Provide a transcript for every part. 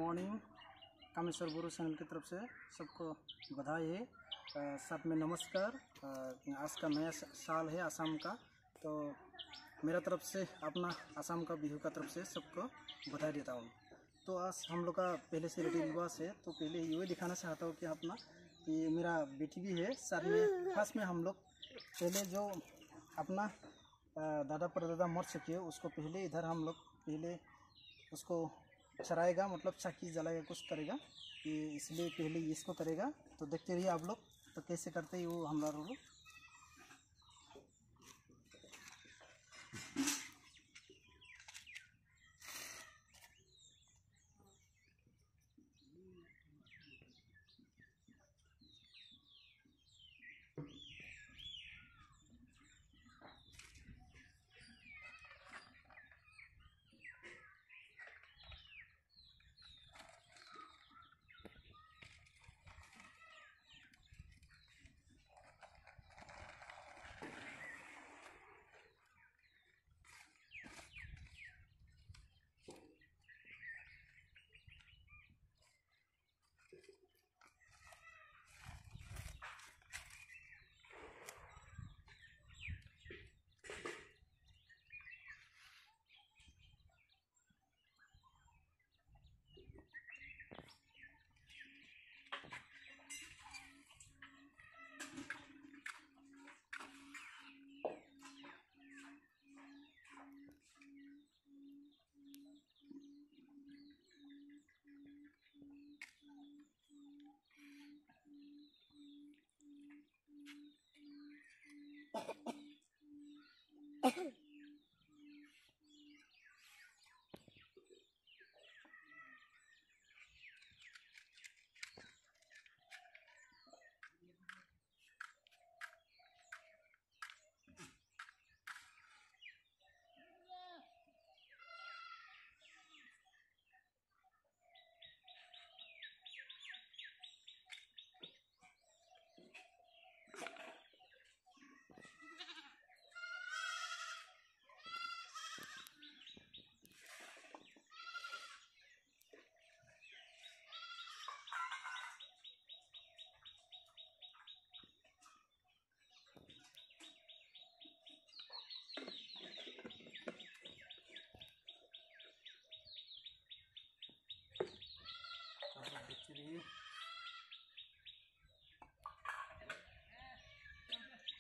Morning. Kameshwar गुरु channel की तरफ से सबको बधाई है, साथ में नमस्कार। आज का नया साल है असम का, तो मेरा तरफ से अपना असम का बिहू का तरफ से सबको बधाई देता हूँ। तो आज हम लोग का पहले से रीति रिवाज है, तो पहले ये दिखाना चाहता हूँ कि अपना ये मेरा बेटी भी है साथ में। फर्स्ट में हम लोग पहले जो अपना दादा परदादा मर चुके हैं उसको पहले इधर हम लोग पहले उसको चराएगा, मतलब चाकी जलाएगा, कुछ करेगा, ये इसलिए पहले इसको करेगा। तो देखते रहिए आप लोग तो कैसे करते हैं वो हमारा लोग।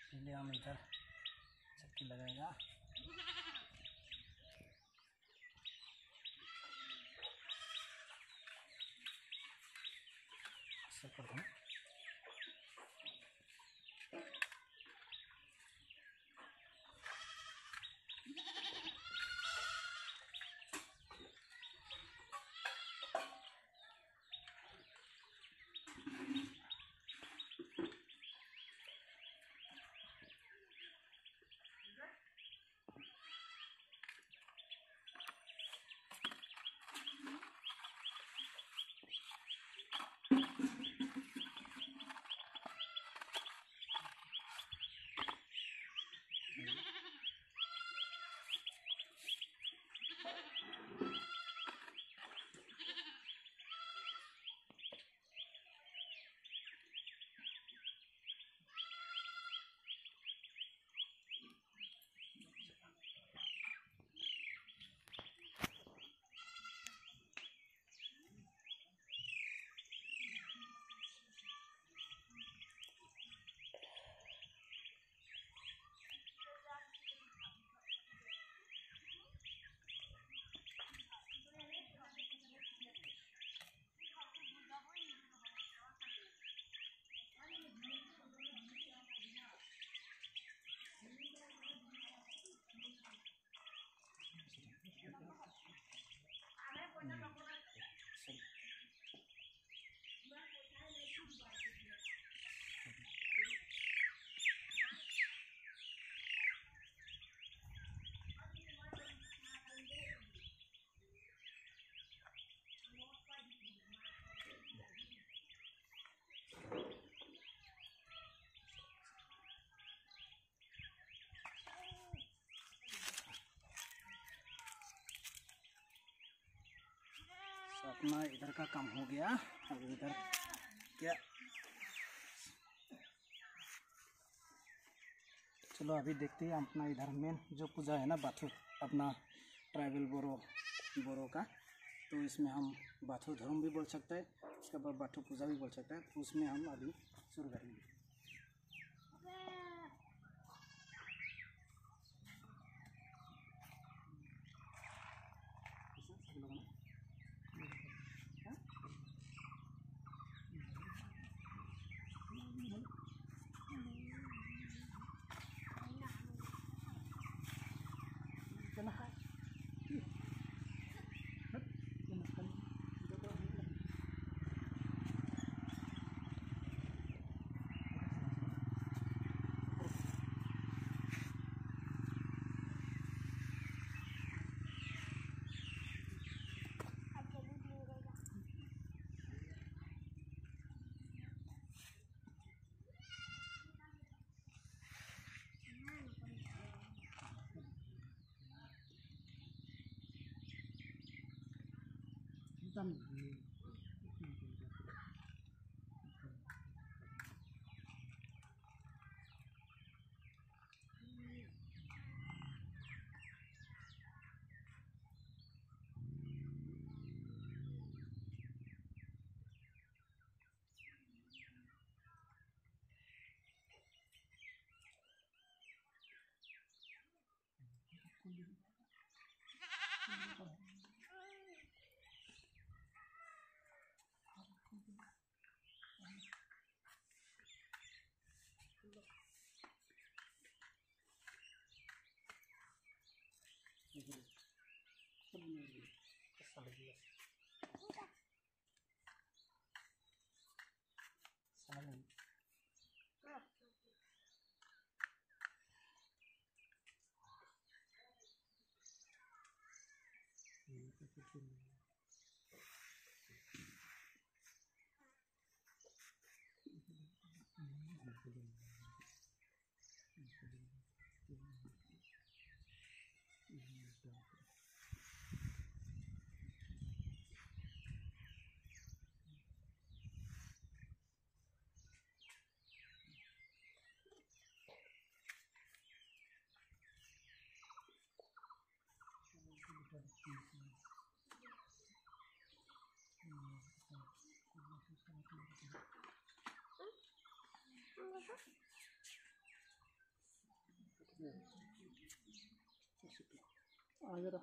पहले हम इधर चक्की लगाएगा। ऐसा कर दूँ। अपना इधर का काम हो गया। अब इधर क्या, चलो अभी देखते हैं अपना इधर मेन जो पूजा है ना बाथू, अपना ट्राइबल बोरो का, तो इसमें हम बाथू धर्म भी बोल सकते हैं, इसके बाद बाथू पूजा भी बोल सकते हैं, तो उसमें हम अभी शुरू करेंगे। आ जरा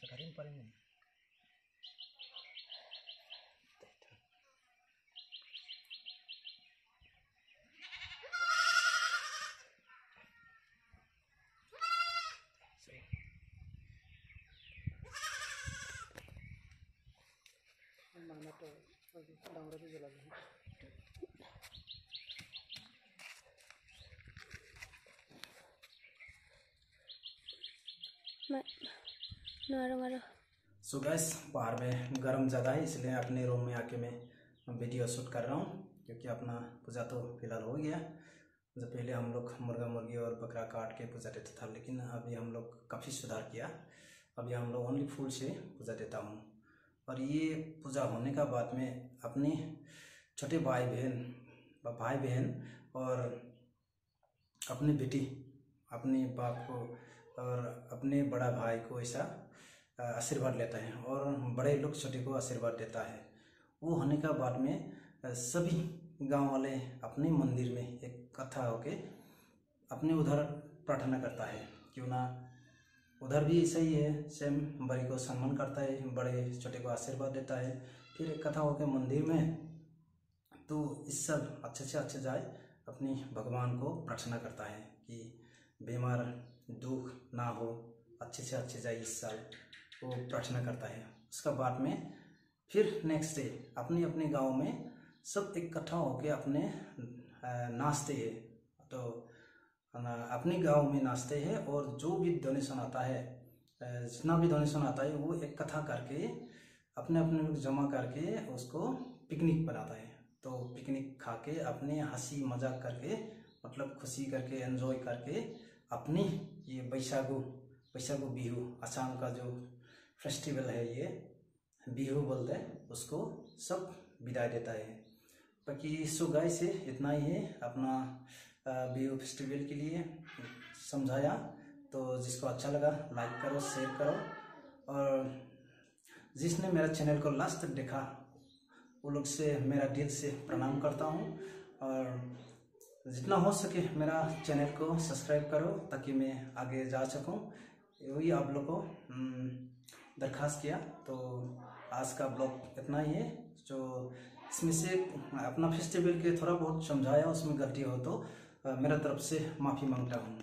sekarang paling ini. सो गैस, बाहर में गर्म ज़्यादा है, इसलिए अपने रूम में आके मैं वीडियो शूट कर रहा हूँ, क्योंकि अपना पूजा तो फिलहाल हो गया। जब पहले हम लोग मुर्गा मुर्गी और बकरा काट के पूजा देता था, लेकिन अभी हम लोग काफ़ी सुधार किया। अभी हम लोग ओनली फूल से पूजा देता हूँ। और ये पूजा होने का बाद में अपने छोटे भाई बहन और अपनी बेटी, अपने बाप को और अपने बड़ा भाई को ऐसा आशीर्वाद लेता है, और बड़े लोग छोटे को आशीर्वाद देता है। वो होने का बाद में सभी गांव वाले अपने मंदिर में इकट्ठा होके अपने उधर प्रार्थना करता है। क्यों ना उधर भी ऐसा ही है, सेम बड़े को सम्मान करता है, बड़े छोटे को आशीर्वाद देता है। फिर इकट्ठा होके मंदिर में तो इस सब अच्छे से अच्छे जाए, अपनी भगवान को प्रार्थना करता है कि बीमार दुख ना हो, अच्छे से अच्छे जाए इस साल, वो प्रार्थना करता है। उसका बाद में फिर नेक्स्ट डे अपने अपने गांव में सब इकट्ठा होके अपने नाचते हैं। तो अपने गांव में नाचते हैं, और जो भी डोनेशन आता है, जितना भी डोनेशन आता है, वो इकट्ठा करके अपने अपने लोग जमा करके उसको पिकनिक बनाता है। तो पिकनिक खा के अपने हंसी मजाक करके, मतलब खुशी करके, एंजॉय करके अपनी ये बैसागु बिहू, असम का जो फेस्टिवल है, ये बिहू बोलते हैं उसको, सब विदाई देता है। बाकी सो गाइस से इतना ही है अपना बिहू फेस्टिवल के लिए समझाया। तो जिसको अच्छा लगा लाइक करो, शेयर करो, और जिसने मेरा चैनल को लास्ट तक देखा वो लोग से मेरा दिल से प्रणाम करता हूँ। और जितना हो सके मेरा चैनल को सब्सक्राइब करो, ताकि मैं आगे जा सकूँ। वही आप लोग को दरख्वास्त किया। तो आज का ब्लॉग इतना ही है। जो इसमें से अपना फेस्टिवल के थोड़ा बहुत समझाया, उसमें गलती हो तो मेरा तरफ से माफ़ी मांगता हूँ।